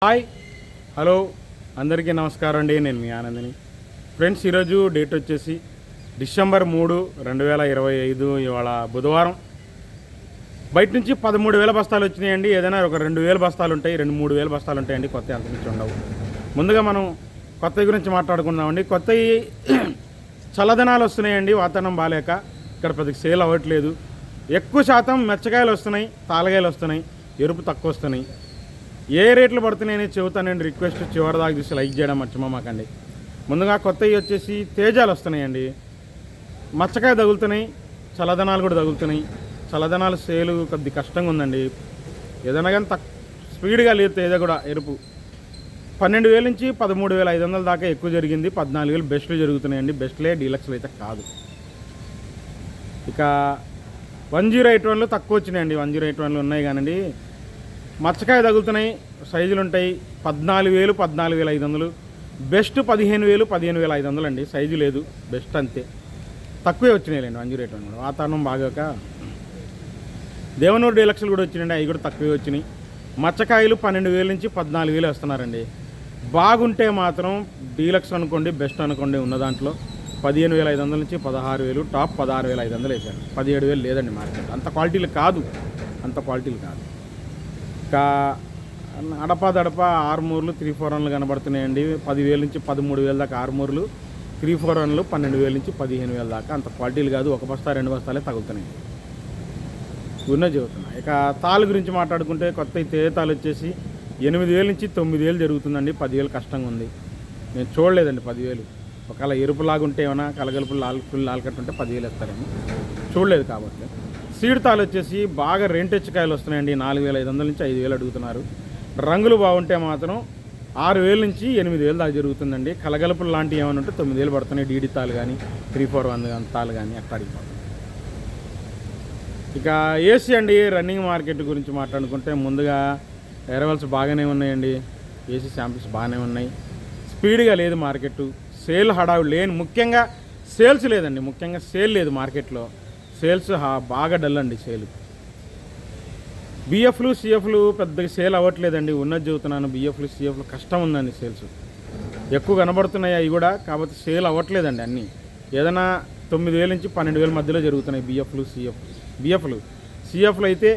Hi hello అందరికీ నమస్కారం అండి. నేను మీ ఆనందని. ఫ్రెండ్స్, ఈరోజు డేట్ వచ్చేసి డిసెంబర్ 3, 2025. ఇవాళ బుధవారం. బయట నుంచి 13,000 బస్తాలు వచ్చినాయండి. ఏదైనా ఒక 2,000 బస్తాలు ఉంటాయి, 2-3,000 బస్తాలు ఉంటాయండి. కొత్త అంతరించి ఉండవు. ముందుగా మనం కొత్త గురించి మాట్లాడుకుందామండి. కొత్త చల్లదనాలు వస్తున్నాయండి. వాతావరణం బాగాలేక ఇక్కడ పెద్దగా సేల్ అవ్వట్లేదు. ఎక్కువ శాతం మెచ్చకాయలు వస్తున్నాయి, తాళగాయలు వస్తున్నాయి, ఎరుపు తక్కువ వస్తున్నాయి. ఏ రేట్లు పడుతున్నాయని చెబుతానండి. రిక్వెస్ట్ చివరి దాకా చూసి లైక్ చేయడం మర్చిపోమాకండి. ముందుగా కొత్తవి వచ్చేసి తేజాలు వస్తున్నాయండి. మచ్చకాయ తగులుతున్నాయి, చల్లదనాలు కూడా తగులుతున్నాయి. చల్లదనాలు సేలు కొద్ది కష్టంగా ఉందండి. ఏదైనా కానీ స్పీడ్గా లేదు. తేజ కూడా ఎరుపు 12,000 నుంచి 13,500 దాకా ఎక్కువ జరిగింది. 14,000 బెస్ట్లు జరుగుతున్నాయండి. బెస్ట్లే, డీలక్స్లు అయితే కాదు. ఇక 1081 తక్కువ వచ్చినాయండి. 1081 ఉన్నాయి కానండి. మచ్చకాయ తగులుతున్నాయి, సైజులు ఉంటాయి. 14,000, 14,500. బెస్ట్ 15,000, 15,500 అండి. సైజు లేదు, బెస్ట్ అంతే. తక్కువే వచ్చినాయిలేండి 1081 కూడా. వాతావరణం బాగాక దేవనూరు డీలక్స్లు కూడా వచ్చినాయండి. అవి కూడా తక్కువే వచ్చినాయి. మచ్చకాయలు 12,000 నుంచి 14,000 వస్తున్నారండి. బాగుంటే మాత్రం డీలక్స్ అనుకోండి, బెస్ట్ అనుకోండి, ఉన్న దాంట్లో 15,500 నుంచి 16,000, టాప్ 16,500 వేశారు. 17,000 లేదండి మార్కెట్. అంత క్వాలిటీలు కాదు. ఇంకా అడపా ఆర్మూర్లు 3-4 కనబడుతున్నాయండి. 10,000 నుంచి 13,000 దాకా ఆర్మూర్లు, 3-4 12,000 నుంచి 15,000 దాకా. అంత క్వాలిటీలు కాదు. ఒక బస్తా 2 బస్తాలే తగులుతున్నాయి. ఉన్న చెబుతున్నా. ఇక తాళ్ళు గురించి మాట్లాడుకుంటే కొత్త తేతాలు వచ్చేసి 8,000 నుంచి 9,000 జరుగుతుందండి. 10,000 కష్టంగా ఉంది. నేను చూడలేదండి 10,000. ఒకవేళ ఎరుపులాగుంటే ఏమైనా కలగలుపులు ఫుల్ లాల్కట్టుంటే 10,000 ఇస్తారేమో. చూడలేదు కాబట్టి. సీడ్ తాళ్ళు వచ్చేసి బాగా రెంటెచ్చకాయలు వస్తున్నాయండి. 4,500 నుంచి 5,000 అడుగుతున్నారు. రంగులు బాగుంటే మాత్రం 6,000 నుంచి 8,000 దాకా జరుగుతుందండి. కలగలుపులు లాంటివి ఏమైనా ఉంటే 9,000 పడుతున్నాయి. డీడీ తాళ్ళు కానీ 3-4 తాళ్ళు కానీ అట్లా అడిగిపోతుంది. ఇక ఏసీ అండి. రన్నింగ్ మార్కెట్ గురించి మాట్లాడుకుంటే ముందుగా ఎరవల్స్ బాగానే ఉన్నాయండి. ఏసీ శాంపిల్స్ బాగానే ఉన్నాయి. స్పీడ్గా లేదు మార్కెట్. సేల్ హడావుడు లేని, ముఖ్యంగా సేల్స్ లేదండి. ముఖ్యంగా సేల్ లేదు మార్కెట్లో. సేల్స్ బాగా డల్ అండి. సేల్ బిఎఫ్లు సిఎఫ్లు పెద్దగా సేల్ అవ్వట్లేదండి. ఉన్నది చెబుతున్నాను. బిఎఫ్లు సిఎఫ్లు కష్టం ఉందండి. సేల్స్ ఎక్కువ కనబడుతున్నాయి అవి కూడా, కాబట్టి సేల్ అవ్వట్లేదండి. అన్నీ ఏదైనా 9,000 నుంచి 12,000 మధ్యలో జరుగుతున్నాయి బిఎఫ్లు. సిఎఫ్లు అయితే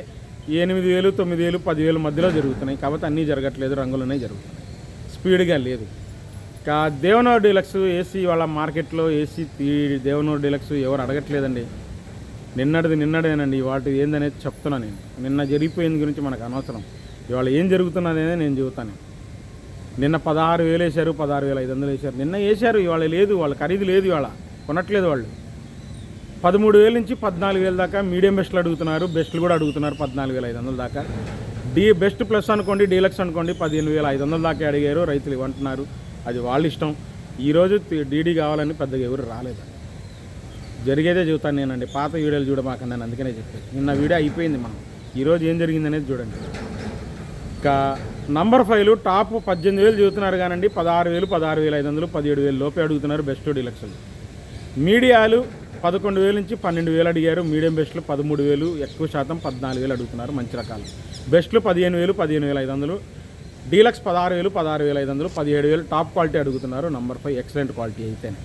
8,000, 9,000, 10,000 మధ్యలో జరుగుతున్నాయి. కాబట్టి అన్నీ జరగట్లేదు. రంగులనే జరుగుతున్నాయి. స్పీడ్గా లేదు. ఇంకా దేవనూరు డీలక్స్ ఏసీ వాళ్ళ మార్కెట్లో ఏసీ దేవనూరు డీలక్స్ ఎవరు అడగట్లేదండి. నిన్నడేనండి. వాటి ఏందనేది చెప్తున్నాను నేను. నిన్న జరిగిపోయింది గురించి మనకు అనవసరం. ఇవాళ ఏం జరుగుతున్నదనేది నేను చెబుతాను. నిన్న 16,000 వేశారు, 16,500 వేశారు. నిన్న వేశారు, ఇవాళ లేదు. వాళ్ళ ఖరీదు లేదు. ఇవాళ కొనట్లేదు వాళ్ళు. 13,000 నుంచి 14,000 దాకా మీడియం బెస్ట్లు అడుగుతున్నారు. బెస్ట్లు కూడా అడుగుతున్నారు 14,500 దాకా. బెస్ట్ ప్లస్ అనుకోండి, డీలక్స్ అనుకోండి 15,500 దాకా అడిగారు. రైతులు ఇవ్వంటున్నారు. అది వాళ్ళ ఇష్టం. ఈరోజు డీడీ కావాలని పెద్దగా ఎవరు రాలేదు. జరిగేదే చెబుతాను నేనండి. పాత వీడియోలు చూడమాకండి. నేను అందుకనే చెప్పేది. నిన్న వీడియో అయిపోయింది. మనం ఈరోజు ఏం జరిగిందనేది చూడండి. ఇంకా నంబర్ 5 టాప్ 18,000 చెబుతున్నారు కానండి. 16,000, 16,500, 17,000 లోపే అడుగుతున్నారు బెస్ట్ డీలక్స్లు. మీడియాలు 11,000 నుంచి 12,000 అడిగారు. మీడియం బెస్ట్లు 13,000, ఎక్కువ శాతం 14,000 అడుగుతున్నారు. మంచి రకాలు. బెస్ట్లు 15,000, 15,500. డీలక్స్ 16,000, 16,500, 17,000 టాప్ క్వాలిటీ అడుగుతున్నారు. నంబర్ 5 ఎక్సలెంట్ క్వాలిటీ అయితేనే.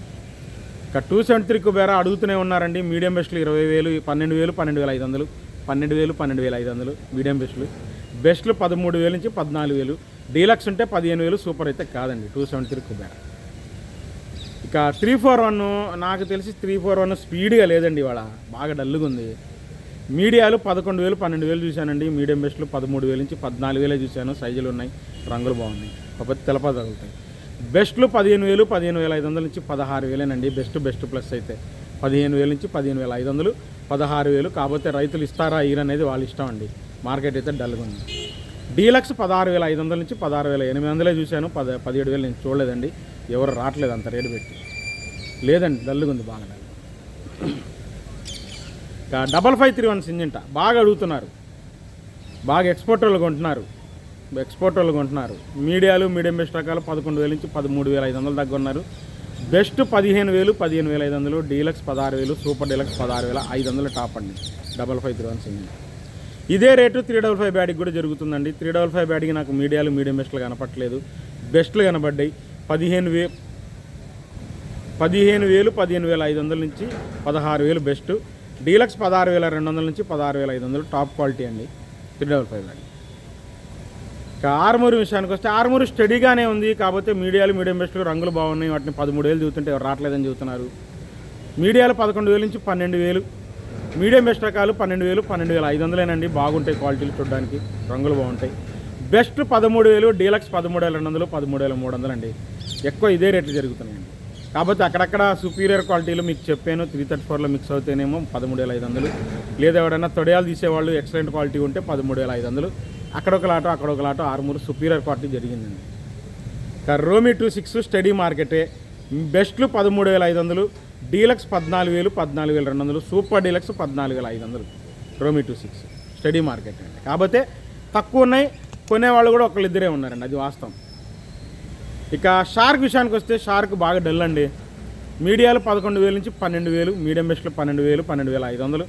ఇక 273 కుబేరా అడుగుతూనే ఉన్నారండి. మీడియం బెస్ట్లు 20,000, 12,000, 12,500, 12,000, 12,500 మీడియం బెస్ట్లు. బెస్ట్లు 13,000 నుంచి 14,000. డీలక్స్ ఉంటే 15,000. సూపర్ అయితే కాదండి 273 కుబేరా. ఇక 341 నాకు తెలిసి 341 స్పీడ్గా లేదండి. ఇవాళ బాగా డల్లుగా ఉంది. మీడియాలు 11,000, 12,000 చూశానండి. మీడియం బెస్ట్లు 13,000 నుంచి 14,000 చూశాను. సైజులు ఉన్నాయి, రంగులు బాగున్నాయి. కాకపోతే తెలప తగులుతాయి. బెస్ట్లు 15,000, 15,500 నుంచి 16,000 బెస్ట్ ప్లస్ అయితే 15,000 నుంచి 15,500, 16,000. కాకపోతే రైతులు ఇస్తారా అనేది వాళ్ళ ఇష్టం అండి. మార్కెట్ అయితే డల్గా ఉంది. డీలక్స్ 16,500 నుంచి 16,800 చూశాను. 17,000 నేను చూడలేదండి. ఎవరు రావట్లేదు అంత రేటు పెట్టి. లేదండి, డల్గా ఉంది బాగా. ఇంకా 5531 సింజంట బాగా అడుగుతున్నారు. బాగా ఎక్స్పోర్టర్లు కొంటున్నారు. మీడియాలు మీడియం బెస్ట్ రకాలు 11,000 నుంచి 13,500 దాకా ఉన్నారు. Best 15,000, 15,500. Deluxe 16,000, super deluxe 16,500 top అండి. 5531 సింజంట. ఇదే రేటు 355 బ్యాడ్కి కూడా జరుగుతుందండి. 355 బ్యాడ్కి నాకు మీడియాలు మీడియం బెస్ట్లు కనపట్లేదు, బెస్ట్లు కనబడ్డాయి 15,000, 15,500 నుంచి 16,000 బెస్ట్, డీలక్స్ 16,200 నుంచి 16,500 టాప్ క్వాలిటీ అండి 355 బ్యాడ్. ఇక ఆర్మూర్ విషయానికి వస్తే ఆర్మూర్ స్టడీగానే ఉంది, కాకపోతే మీడియాలు మీడియం బెస్ట్లు రంగులు బాగున్నాయి. వాటిని 13,000 చూస్తుంటే ఎవరు రావట్లేదని చెబుతున్నారు. మీడియాలు 11,000 నుంచి 12,000, మీడియం బెస్ట్ రకాలు 12,000, 12,500 బాగుంటాయి క్వాలిటీలు చూడడానికి, రంగులు బాగుంటాయి. బెస్ట్ 13,000, డీలక్స్ 13,200, 13,300 అండి. ఎక్కువ ఇదే రేట్లు జరుగుతున్నాయండి. కాకపోతే అక్కడక్కడ సుపీరియర్ క్వాలిటీలు మీకు చెప్పాను, 334లో మిక్స్ అవుతేనేమో 13,500, లేదా ఎవరైనా తొడయాలు తీసేవాళ్ళు ఎక్సలెంట్ క్వాలిటీ ఉంటే 13,500. అక్కడొక ఆర్మూర్ సుపీరియర్ క్వాలిటీ జరిగిందండి. రోమి 26 స్టడీ మార్కెటే, బెస్ట్లు 13,500, డీలక్స్ 14,000, 14,200, సూపర్ డీలక్స్ 14,500 రోమి 26 స్టడీ మార్కెట్ అండి. కాకపోతే తక్కువ ఉన్నాయి, కొనేవాళ్ళు కూడా ఒకళ్ళిద్దరే ఉన్నారండి, అది వాస్తవం. ఇక షార్క్ విషయానికి వస్తే షార్క్ బాగా డల్ అండి. మీడియాలు 11,000 నుంచి 12,000, మీడియం బెస్ట్లు 12,000, 12,500,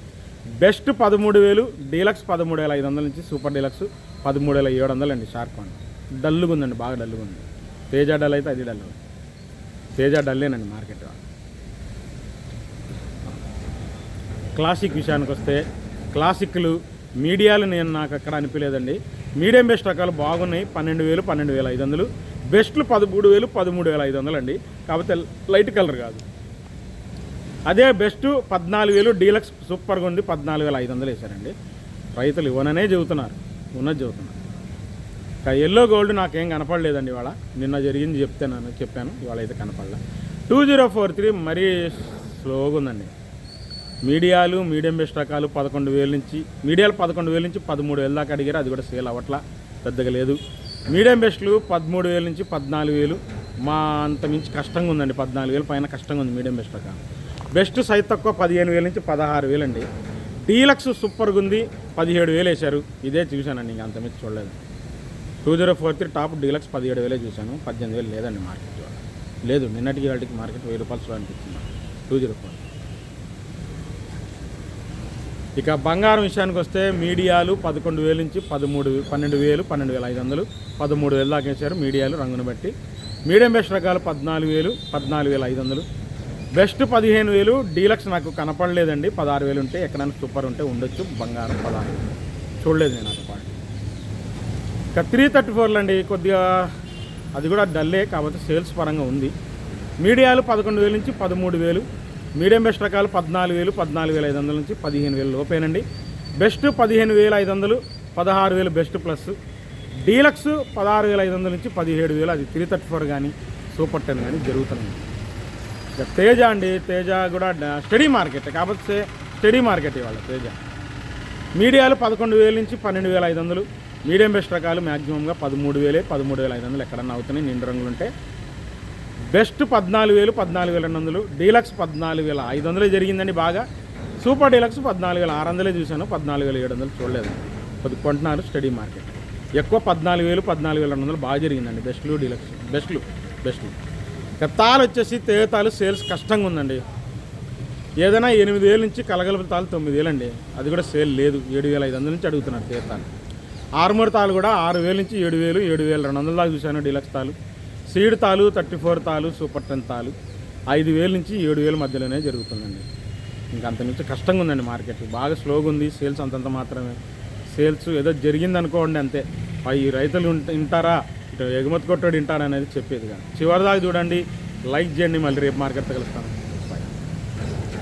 బెస్ట్ 13,000, డీలక్స్ 13,500 నుంచి సూపర్ డీలక్స్ 13,700 అండి. షార్క్ వన్ డల్లుగా ఉందండి, బాగా డల్లుగా ఉంది. తేజ డల్ అయితే అది డల్, తేజ డల్లేనండి మార్కెట్. క్లాసిక్ విషయానికి వస్తే క్లాసిక్లు మీడియాలు నాకు అక్కడ అనిపించలేదండి. మీడియం బెస్ట్ రకాలు బాగున్నాయి 12,000, 12,500, బెస్ట్లు 13,000, 13,500 అండి. కాకపోతే లైట్ కలర్ కాదు. అదే బెస్ట్ 14,000, డీలక్స్ సూపర్గా ఉంది 14,500 వేశారండి. రైతులు ఇవ్వననే చెబుతున్నారు, ఉన్నది చెబుతున్నారు. ఎల్లో గోల్డ్ నాకేం కనపడలేదండి ఇవాళ. నిన్న జరిగింది చెప్పాను, ఇవాళ అయితే కనపడలే. 2043 మరీ స్లోగా ఉందండి. మీడియాలు మీడియం బెస్ట్ రకాలు 11,000 నుంచి, మీడియాలు 11,000 నుంచి 13,000 దాకా అడిగారు, అది కూడా సేల్ అవ్వట్లా, పెద్దగా లేదు. మీడియం బెస్ట్లు 13,000 నుంచి 14,000, మా అంత మించి కష్టంగా ఉందండి. 14,000 పైన కష్టంగా ఉంది మీడియం బెస్ట్ రకాలు. బెస్ట్ సైజ్ తక్కువ 15,000 నుంచి 16,000 అండి. డీలక్స్ సూపర్గా ఉంది 17,000 వేశారు, ఇదే చూశానండి, ఇంకా అంత మించి చూడలేదు. 2043 టాప్ డీలక్స్ 17,000 చూశాను, 18,000 లేదండి మార్కెట్. లేదు, నిన్నటికి వాటికి మార్కెట్ 1,000 రూపాయలు స్లో అనిపించింది 2043. ఇక బంగారం విషయానికి వస్తే మీడియాలు 11,000 నుంచి 12,000, 12,500, 13,000 దాకా వేశారు మీడియాలు రంగును బట్టి. మీడియం బెస్ట్ రకాలు 14,000, 14,500, బెస్ట్ 15,000, డీలక్స్ నాకు కనపడలేదండి. 16,000 ఉంటే ఎక్కడైనా సూపర్ ఉంటే ఉండొచ్చు. బంగారం 16,000 చూడలేదు నేను అది పాటు. ఇక 334 అండి, కొద్దిగా అది కూడా డల్లే, కాకపోతే సేల్స్ పరంగా ఉంది. మీడియాలు 11,000 నుంచి 13,000, మీడియం బెస్ట్ రకాలు 14,000, 14,500 నుంచి 15,000 లోపేనండి. Best 15,500, 16,000 best plus. డీలక్స్ 16,500 నుంచి 17,000, అది 334 కానీ సూపర్ 10 కానీ జరుగుతుంది. ఇక తేజ అండి, తేజ కూడా స్టడీ మార్కెట్, కాకపోతే స్టడీ మార్కెట్ ఇవాళ తేజ. మీడియాలు 11,000 నుంచి 12,500, మీడియం బెస్ట్ రకాలు మ్యాక్సిమంగా 13,000, 13,500 ఎక్కడన్నా అవుతున్నాయి నిండు రంగులు ఉంటే. బెస్ట్ 14,000, 14,200, డీలక్స్ 14,500 జరిగిందండి బాగా. సూపర్ డీలక్స్ 14,600 చూశాను, 14,700 చూడలేదు. కొద్దిగా కొంటున్నారు స్టడీ మార్కెట్. ఎక్కువ 14,000, 14,200 బాగా జరిగిందండి బెస్ట్లు డీలక్స్, బెస్ట్లు. తాలు వచ్చేసి తేతాలు సేల్స్ కష్టంగా ఉందండి. ఏదైనా 8,000 నుంచి కలగలుపు తాలు 9,000 అండి, అది కూడా సేల్ లేదు. 7,500 నుంచి అడుగుతున్నారు తేతాలు. ఆర్మూర్ తాలు కూడా 6,000 నుంచి 7,000, 7,200 దాకా చూశాను డీలక్స్ తాలు. సీడ్ తాలు 34 తాలు, సూపర్ 10 తాలు 5,000 నుంచి 7,000 మధ్యలోనే జరుగుతుందండి. ఇంకంత నుంచి కష్టంగా ఉందండి మార్కెట్, బాగా స్లోగా ఉంది. సేల్స్ అంతంత మాత్రమే. సేల్స్ ఏదో జరిగింది అనుకోండి అంతే. ఈ రైతులు వింటారా, ఇటు ఎగుమతి కొట్టాడు వింటారా అనేది చెప్పేది కాదు. చివరిదాకా చూడండి, లైక్ చేయండి. మళ్ళీ రేపు మార్కెట్తో కలుస్తాను.